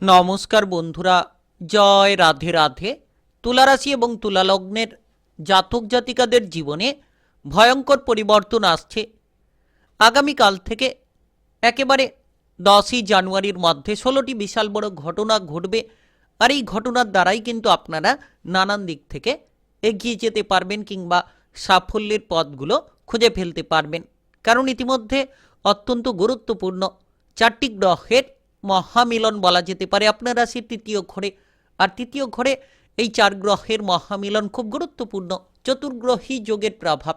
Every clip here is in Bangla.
নমস্কার বন্ধুরা, জয় রাধে রাধে। তুলা রাশি এবং তুলা লগ্নের জাতক জাতিকাদের জীবনে ভয়ঙ্কর পরিবর্তন আসছে আগামীকাল থেকে। একেবারে 10ই জানুয়ারির মধ্যে 16টি বিশাল বড় ঘটনা ঘটবে, আর এই ঘটনার দ্বারাই কিন্তু আপনারা নানান দিক থেকে এগিয়ে যেতে পারবেন কিংবা সাফল্যের পথগুলো খুঁজে ফেলতে পারবেন। কারণ ইতিমধ্যে অত্যন্ত গুরুত্বপূর্ণ 4টি গ্রহের মহামিলন বলা যেতে পারে আপনার রাশির তৃতীয় ঘরে। আর তৃতীয় ঘরে এই 4 গ্রহের মহামিলন খুব গুরুত্বপূর্ণ চতুর্গ্রহী যোগের প্রভাব,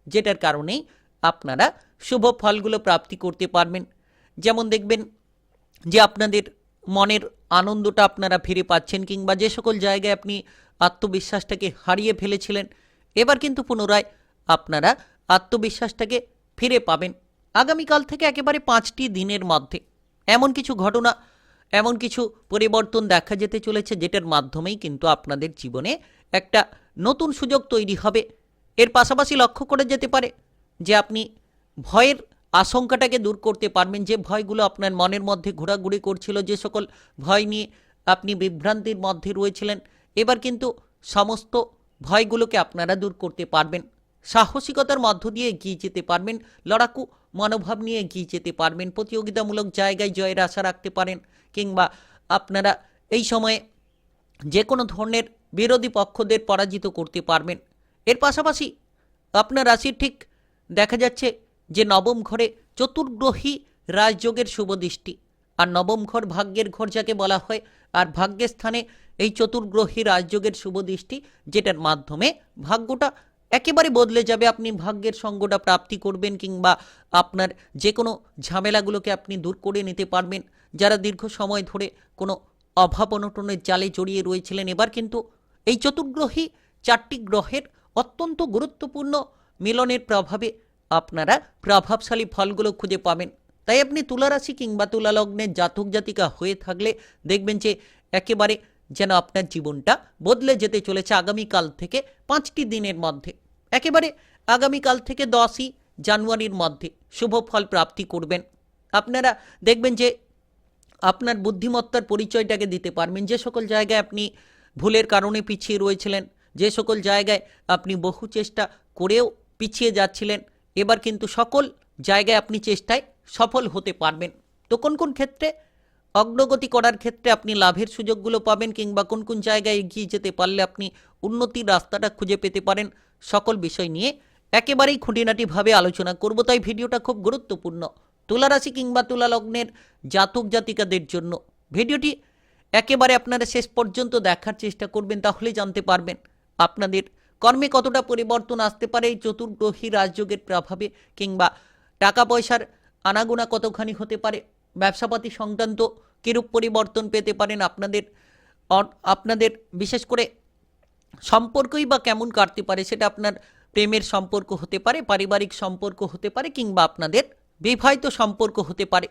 যেটার কারণেই আপনারা শুভ ফলগুলো প্রাপ্তি করতে পারবেন। যেমন দেখবেন যে আপনাদের মনের আনন্দটা আপনারা ফিরে পাচ্ছেন, কিংবা যে সকল জায়গায় আপনি আত্মবিশ্বাসটাকে হারিয়ে ফেলেছিলেন, এবার কিন্তু পুনরায় আপনারা আত্মবিশ্বাসটাকে ফিরে পাবেন। আগামীকাল থেকে একেবারে 5টি দিনের মধ্যে এমন কিছু ঘটনা, এমন কিছু পরিবর্তন দেখা যেতে চলেছে, যেটার মাধ্যমেই কিন্তু আপনাদের জীবনে একটা নতুন সুযোগ তৈরি হবে। এর পাশাপাশি লক্ষ্য করে যেতে পারে যে আপনি ভয়ের আশঙ্কাটাকে দূর করতে পারবেন। যে ভয়গুলো আপনার মনের মধ্যে ঘোরাঘুরি করছিল, যে সকল ভয় নিয়ে আপনি বিভ্রান্তির মধ্যে রয়েছিলেন, এবার কিন্তু সমস্ত ভয়গুলোকে আপনারা দূর করতে পারবেন। সাহসিকতার মধ্য দিয়ে এগিয়ে যেতে পারবেন, লড়াকু মনোভাব নিয়ে এগিয়ে যেতে পারবেন, প্রতিযোগিতামূলক জায়গায় জয়ের আশা রাখতে পারেন, কিংবা আপনারা এই সময়ে যে কোনো ধরনের বিরোধী পক্ষদের পরাজিত করতে পারবেন। এর পাশাপাশি আপনার রাশির ঠিক দেখা যাচ্ছে যে নবম ঘরে চতুর্গ্রহী রাজযোগের শুভ দৃষ্টি। আর নবম ঘর ভাগ্যের ঘর যাকে বলা হয়, আর ভাগ্যের স্থানে এই চতুর্গ্রহী রাজযোগের শুভ দৃষ্টি, যেটার মাধ্যমে ভাগ্যটা একেবারে বদলে যাবে। আপনি ভাগ্যের সঙ্গটা প্রাপ্তি করবেন, কিংবা আপনার যে কোনো ঝামেলাগুলোকে আপনি দূর করে নিতে পারবেন। যারা দীর্ঘ সময় ধরে কোনো অভাব অনটনের জালে জড়িয়ে রয়েছিলেন, এবার কিন্তু এই চতুর্গ্রহী 4টি গ্রহের অত্যন্ত গুরুত্বপূর্ণ মিলনের প্রভাবে আপনারা প্রভাবশালী ফলগুলো খুঁজে পাবেন। তাই আপনি তুলা রাশি কিংবা তুলা লগ্নের জাতক জাতিকা হয়ে থাকলে দেখবেন যে একেবারে যেন আপনার জীবনটা বদলে যেতে চলেছে আগামীকাল থেকে 5টি দিনের মধ্যে। একেবারে আগামীকাল থেকে 10ই জানুয়ারির মধ্যে শুভ ফল প্রাপ্তি করবেন। আপনারা দেখবেন যে আপনার বুদ্ধিমত্তার পরিচয়টাকে দিতে পারবেন। যে সকল জায়গায় আপনি ভুলের কারণে পিছিয়ে রয়েছিলেন, যে সকল জায়গায় আপনি বহু চেষ্টা করেও পিছিয়ে যাচ্ছিলেন, এবার কিন্তু সকল জায়গায় আপনি চেষ্টায় সফল হতে পারবেন। তো কোন কোন ক্ষেত্রে অগ্রগতি করার ক্ষেত্রে আপনি লাভের সুযোগগুলো পাবেন, কিংবা কোন কোন জায়গায় এগিয়ে যেতে পারলে আপনি উন্নতির রাস্তাটা খুঁজে পেতে পারেন, সকল বিষয় নিয়ে একেবারেই খুঁটিনাটিভাবে আলোচনা করব। তাই ভিডিওটা খুব গুরুত্বপূর্ণ তুলা রাশি কিংবা তুলা লগ্নের জাতক জাতিকাদের জন্য। ভিডিওটি একেবারে আপনারা শেষ পর্যন্ত দেখার চেষ্টা করবেন, তাহলে জানতে পারবেন আপনাদের কর্মে কতটা পরিবর্তন আসতে পারে এই চতুর্গ্রহী রাজযোগের প্রভাবে, কিংবা টাকা পয়সার আনাগোনা কতখানি হতে পারে, ব্যবসাপাতি সংক্রান্ত কিরূপ পরিবর্তন পেতে পারেন আপনাদের। আপনাদের বিশেষ করে সম্পর্কই বা কেমন কাটতে পারে, সেটা আপনার প্রেমের সম্পর্ক হতে পারে, পারিবারিক সম্পর্ক হতে পারে, কিংবা আপনাদের বিবাহিত সম্পর্ক হতে পারে।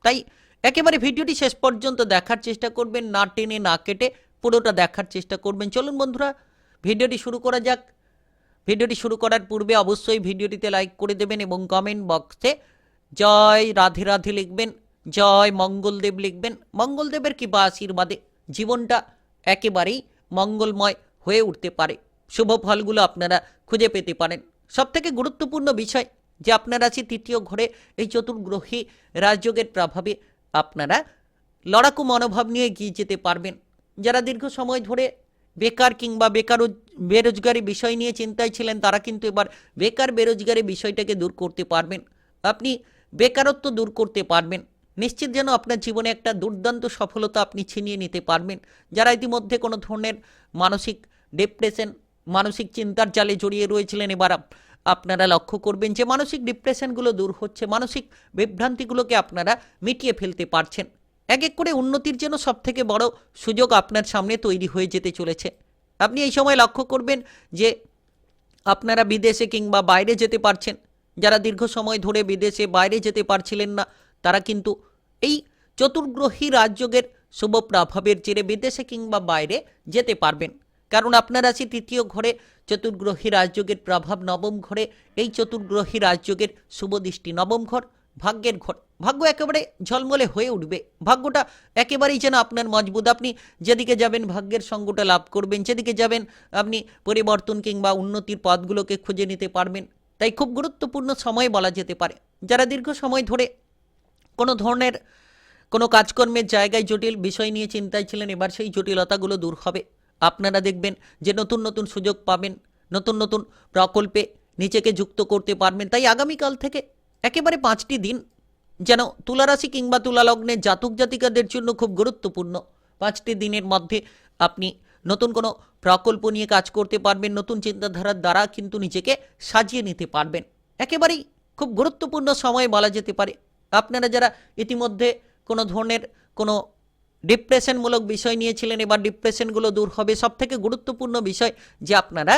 তাই একেবারে ভিডিওটি শেষ পর্যন্ত দেখার চেষ্টা করবেন, না টেনে না কেটে পুরোটা দেখার চেষ্টা করবেন। চলুন বন্ধুরা, ভিডিওটি শুরু করা যাক। ভিডিওটি শুরু করার পূর্বে অবশ্যই ভিডিওটিতে লাইক করে দেবেন এবং কমেন্ট বক্সে জয় রাধে রাধে লিখবেন, জয় মঙ্গলদেব লিখবেন। মঙ্গলদেবের কৃপা আশীর্বাদে জীবনটা একেবারেই মঙ্গলময় হয়ে উঠতে পারে, শুভ ফলগুলো আপনারা খুঁজে পেতে পারেন। সবথেকে গুরুত্বপূর্ণ বিষয় যে আপনার আছে তৃতীয় ঘরে এই চতুর্গ্রহী রাজযোগের প্রভাবে আপনারা লড়াকু মনোভাব নিয়ে এগিয়ে যেতে পারবেন। যারা দীর্ঘ সময় ধরে বেকার কিংবা বেরোজগারি বিষয় নিয়ে চিন্তায় ছিলেন, তারা কিন্তু এবার বেকার বেরোজগারি বিষয়টাকে দূর করতে পারবেন। আপনি বেকারত্ব দূর করতে পারবেন। নিশ্চিত যেন আপনার জীবনে একটা দুর্দান্ত সফলতা আপনি ছিনিয়ে নিতে পারবেন। যারা ইতিমধ্যে কোনো ধরনের মানসিক ডিপ্রেশন, মানসিক চিন্তার জালে জড়িয়ে রয়েছিলেন, এবার আপনারা লক্ষ্য করবেন যে মানসিক ডিপ্রেশনগুলো দূর হচ্ছে, মানসিক বিভ্রান্তিগুলোকে আপনারা মিটিয়ে ফেলতে পারছেন। এক এক করে উন্নতির জন্য সবথেকে বড় সুযোগ আপনার সামনে তৈরি হয়ে যেতে চলেছে। আপনি এই সময় লক্ষ্য করবেন যে আপনারা বিদেশে কিংবা বাইরে যেতে পারছেন। যারা দীর্ঘ সময় ধরে বিদেশে বাইরে যেতে পারছিলেন না, তারা কিন্তু এই চতুর্গ্রহী রাজযোগের শুভ প্রভাবের জেরে বিদেশে কিংবা বাইরে যেতে পারবেন। কারণ আপনার আছে তৃতীয় ঘরে চতুর্গ্রহী রাজযোগের প্রভাব, নবম ঘরে এই চতুর্গ্রহী রাজযোগের শুভ দৃষ্টি। নবম ঘর ভাগ্যের ঘর, ভাগ্য একেবারে ঝলমলে হয়ে উঠবে। ভাগ্যটা একেবারেই যেন আপনার মজবুত। আপনি যেদিকে যাবেন ভাগ্যের সঙ্গটা লাভ করবেন, যেদিকে যাবেন আপনি পরিবর্তন কিংবা উন্নতির পথগুলোকে খুঁজে নিতে পারবেন। তাই খুব গুরুত্বপূর্ণ সময় বলা যেতে পারে। যারা দীর্ঘ সময় ধরে কোনো ধরনের কোনো কাজকর্মের জায়গায় জটিল বিষয় নিয়ে চিন্তায় ছিলেন, এবার সেই জটিলতাগুলো দূর হবে। আপনারা দেখবেন যে নতুন নতুন সুযোগ পাবেন, নতুন নতুন প্রকল্পে নিজেকে যুক্ত করতে পারবেন। তাই আগামীকাল থেকে একেবারে 5টি দিন যেন তুলারাশি কিংবা তুলালগ্নের জাতক জাতিকাদের জন্য খুব গুরুত্বপূর্ণ। 5টি দিনের মধ্যে আপনি নতুন কোনো প্রকল্প নিয়ে কাজ করতে পারবেন, নতুন চিন্তাধারার দ্বারা কিন্তু নিজেকে সাজিয়ে নিতে পারবেন। একেবারেই খুব গুরুত্বপূর্ণ সময় বলা যেতে পারে। আপনারা যারা ইতিমধ্যে কোনো ধরনের কোনো ডিপ্রেশনমূলক বিষয় নিয়েছিলেন, এবার ডিপ্রেশনগুলো দূর হবে। সবথেকে গুরুত্বপূর্ণ বিষয় যে আপনারা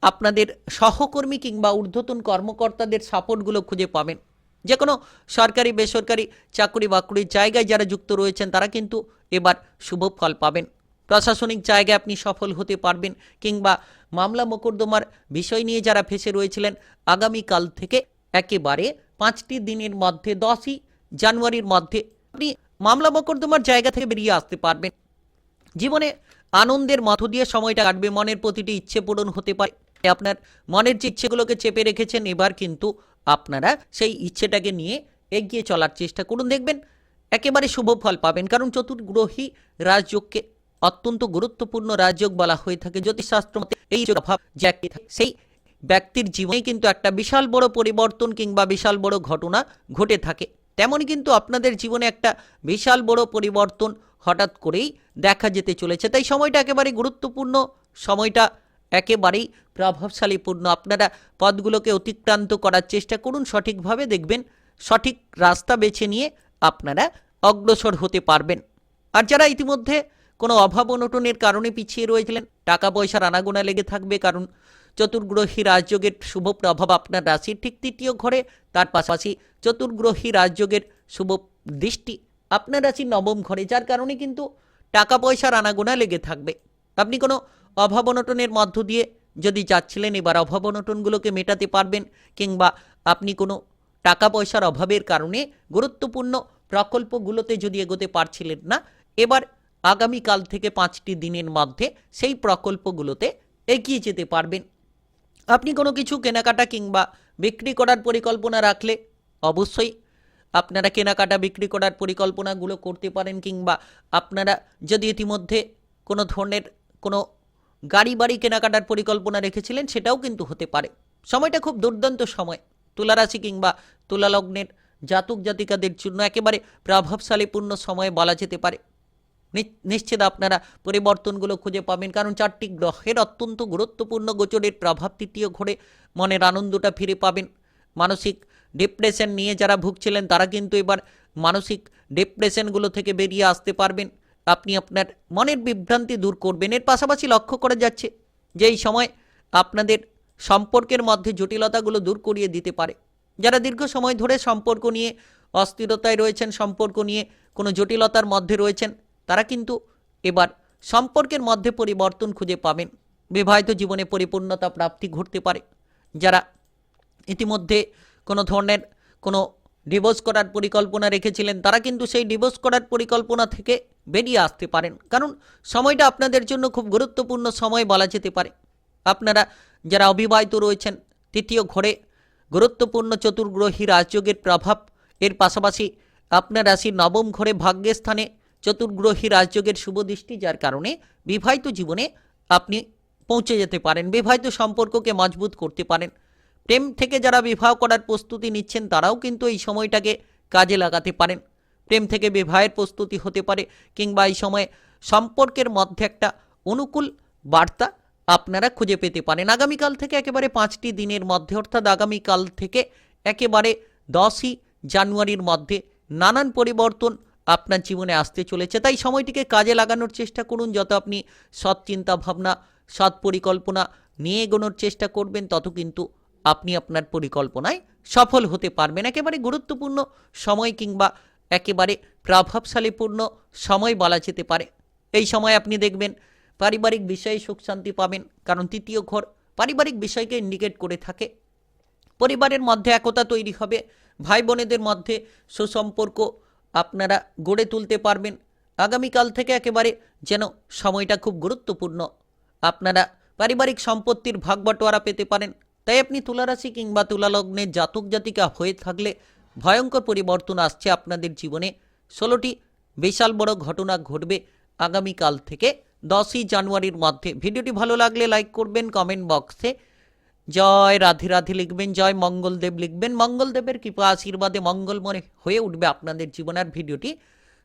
আপনাদের সহকর্মী কিংবা ঊর্ধ্বতন কর্মকর্তাদের সাপোর্টগুলো খুঁজে পাবেন। যে কোনো সরকারি বেসরকারি চাকরি বাকরির জায়গায় যারা যুক্ত রয়েছেন তারা কিন্তু এবার শুভ ফল পাবেন। প্রশাসনিক জায়গায় আপনি সফল হতে পারবেন, কিংবা মামলা মোকদ্দমার বিষয় নিয়ে যারা ফেসে রয়েছিলেন আগামীকাল থেকে একেবারে 5টি দিনের মধ্যে 10ই জানুয়ারির মধ্যে আপনি মামলা মোকদ্দমার জায়গা থেকে বেরিয়ে আসতে পারবেন। জীবনে আনন্দের মধ্য দিয়ে সময়টা কাটবে, মনের প্রতিটি ইচ্ছে পূরণ হতে পারে। আপনার মনের যে ইচ্ছেগুলোকে চেপে রেখেছেন এবার কিন্তু আপনারা সেই ইচ্ছেটাকে নিয়ে এগিয়ে চলার চেষ্টা করুন, দেখবেন একেবারে শুভ ফল পাবেন। কারণ চতুর্গ্রহী রাজযোগকে অত্যন্ত গুরুত্বপূর্ণ রাজযোগ বলা হয়ে থাকে জ্যোতিষশাস্ত্র মতে। এই প্রভাব যে সেই ব্যক্তির জীবনে কিন্তু একটা বিশাল বড় পরিবর্তন কিংবা বিশাল বড় ঘটনা ঘটে থাকে। তেমনই কিন্তু আপনাদের জীবনে একটা বিশাল বড় পরিবর্তন হঠাৎ করেই দেখা যেতে চলেছে। তাই সময়টা একেবারে গুরুত্বপূর্ণ, সময়টা একেবারেই প্রভাবশালীপূর্ণ। আপনারা পথগুলোকে অতিক্রান্ত করার চেষ্টা করুন সঠিকভাবে, দেখবেন সঠিক রাস্তা বেছে নিয়ে আপনারা অগ্রসর হতে পারবেন। আর যারা ইতিমধ্যে কোনো অভাব অনটনের কারণে পিছিয়ে রয়েছিলেন, টাকা পয়সার আনাগোনা লেগে থাকবে, কারণ চতুর্গ্রহী রাজযোগের শুভ প্রভাব আপনার রাশির ঠিক 3য় ঘরে, তার পাশাপাশি চতুর্গ্রহী রাজযোগের শুভ দৃষ্টি আপনার রাশির 9ম ঘরে, যার কারণে কিন্তু টাকা পয়সার আনাগোনা লেগে থাকবে। আপনি কোনো অভাব অনটনের মধ্য দিয়ে যদি যাচ্ছিলেন, এবার অভাব অনটনগুলোকে মেটাতে পারবেন, কিংবা আপনি কোনো টাকা পয়সার অভাবের কারণে গুরুত্বপূর্ণ প্রকল্পগুলোতে যদি এগোতে পারছিলেন না, এবার আগামীকাল থেকে 5টি দিনের মধ্যে সেই প্রকল্পগুলোতে এগিয়ে যেতে পারবেন। আপনি কোনো কিছু কেনাকাটা কিংবা বিক্রি করার পরিকল্পনা রাখলে অবশ্যই আপনারা কেনাকাটা বিক্রি করার পরিকল্পনাগুলো করতে পারেন, কিংবা আপনারা যদি ইতিমধ্যে কোনো ধরনের কোনো গাড়ি বাড়ি কেনাকাটার পরিকল্পনা রেখেছিলেন সেটাও কিন্তু হতে পারে। সময়টা খুব দুর্দান্ত সময় তুলারাশি কিংবা তুলালগ্নের জাতক জাতিকাদের জন্য একেবারে প্রভাবশালীপূর্ণ সময় বলা যেতে পারে। নিশ্চিত আপনারা পরিবর্তনগুলো খুঁজে পাবেন, কারণ 4টি গ্রহের অত্যন্ত গুরুত্বপূর্ণ গোচরের প্রভাব 3য় ঘরে মনের আনন্দটা ফিরে পাবেন। মানসিক ডিপ্রেশন নিয়ে যারা ভুগছিলেন তারা কিন্তু এবার মানসিক ডিপ্রেশনগুলো থেকে বেরিয়ে আসতে পারবেন। আপনি আপনার মনের বিভ্রান্তি দূর করবেন। এর পাশাপাশি লক্ষ্য করা যাচ্ছে যে এই সময় আপনাদের সম্পর্কের মধ্যে জটিলতাগুলো দূর করিয়ে দিতে পারে। যারা দীর্ঘ সময় ধরে সম্পর্ক নিয়ে অস্থিরতায় রয়েছেন, সম্পর্ক নিয়ে কোনো জটিলতার মধ্যে রয়েছেন, তারা কিন্তু এবার সম্পর্কের মধ্যে পরিবর্তন খুঁজে পাবেন। বিবাহিত জীবনে পরিপূর্ণতা প্রাপ্তি ঘটতে পারে। যারা ইতিমধ্যে কোনো ধরনের কোনো ডিভোর্স করার পরিকল্পনা রেখেছিলেন তারা কিন্তু সেই ডিভোর্স করার পরিকল্পনা থেকে বেরিয়ে আসতে পারেন, কারণ সময়টা আপনাদের জন্য খুব গুরুত্বপূর্ণ সময় বলা যেতে পারে। আপনারা যারা অবিবাহিত রয়েছেন 3য় ঘরে গুরুত্বপূর্ণ চতুর্গ্রহী রাজযোগের প্রভাব, এর পাশাপাশি আপনার রাশির 9ম ঘরে ভাগ্যের স্থানে চতুর্গ্রহী রাজযোগের শুভ দৃষ্টি, যার কারণে বিবাহিত জীবনে আপনি পৌঁছে যেতে পারেন, বিবাহিত সম্পর্ককে মজবুত করতে পারেন। প্রেম থেকে যারা বিবাহ করার প্রস্তুতি নিচ্ছেন তারাও কিন্তু এই সময়টাকে কাজে লাগাতে পারেন। প্রেম থেকে বিবাহের প্রস্তুতি হতে পারে, কিংবা এই সময়ে সম্পর্কের মধ্যে একটা অনুকূল বার্তা আপনারা খুঁজে পেতে পারেন। আগামীকাল থেকে একেবারে 5টি দিনের মধ্যে, অর্থাৎ আগামীকাল থেকে একেবারে 10ই জানুয়ারির মধ্যে নানান পরিবর্তন আপনার জীবনে আসতে চলেছে। তাই সময়টিকে কাজে লাগানোর চেষ্টা করুন। যত আপনি সৎ চিন্তা ভাবনা, সৎ পরিকল্পনা নিয়ে এগোনোর চেষ্টা করবেন, তত কিন্তু আপনি আপনার পরিকল্পনায় সফল হতে পারবেন। একেবারে গুরুত্বপূর্ণ সময় কিংবা একেবারে প্রভাবশালীপূর্ণ সময় বলা যেতে পারে। এই সময় আপনি দেখবেন পারিবারিক বিষয়ে সুখ শান্তি পাবেন, কারণ 3য় ঘর পারিবারিক বিষয়কে ইন্ডিকেট করে থাকে। পরিবারের মধ্যে একতা তৈরি হবে, ভাই বোনেদের মধ্যে সুসম্পর্ক আপনারা গড়ে তুলতে পারবেন। আগামীকাল থেকে একেবারে যেন সময়টা খুব গুরুত্বপূর্ণ। আপনারা পারিবারিক সম্পত্তির ভাগ বাটোয়ারা পেতে পারেন। তাই আপনি তুলারাশি কিংবা তুলালগ্নের জাতক জাতিকা হয়ে থাকলে ভয়ঙ্কর পরিবর্তন আসছে আপনাদের জীবনে। 16টি বিশাল বড় ঘটনা ঘটবে আগামীকাল থেকে 10ই জানুয়ারির মধ্যে। ভিডিওটি ভালো লাগলে লাইক করবেন, কমেন্ট বক্সে জয় রাধে রাধে লিখবেন, জয় মঙ্গলদেব লিখবেন। মঙ্গলদেবের কৃপা আশীর্বাদে মঙ্গলময় হয়ে উঠবে আপনাদের জীবনের। ভিডিওটি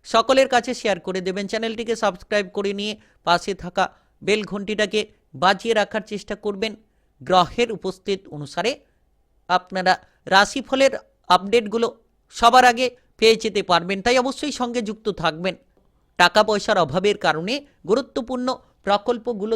সকলের কাছে শেয়ার করে দেবেন। চ্যানেলটিকে সাবস্ক্রাইব করে নিয়ে পাশে থাকা বেল ঘন্টিটাকে বাজিয়ে রাখার চেষ্টা করবেন। গ্রহের উপস্থিত অনুসারে আপনারা রাশিফলের আপডেটগুলো সবার আগে পেয়ে যেতে পারবেন। তাই অবশ্যই সঙ্গে যুক্ত থাকবেন। টাকা পয়সার অভাবের কারণে গুরুত্বপূর্ণ প্রকল্পগুলো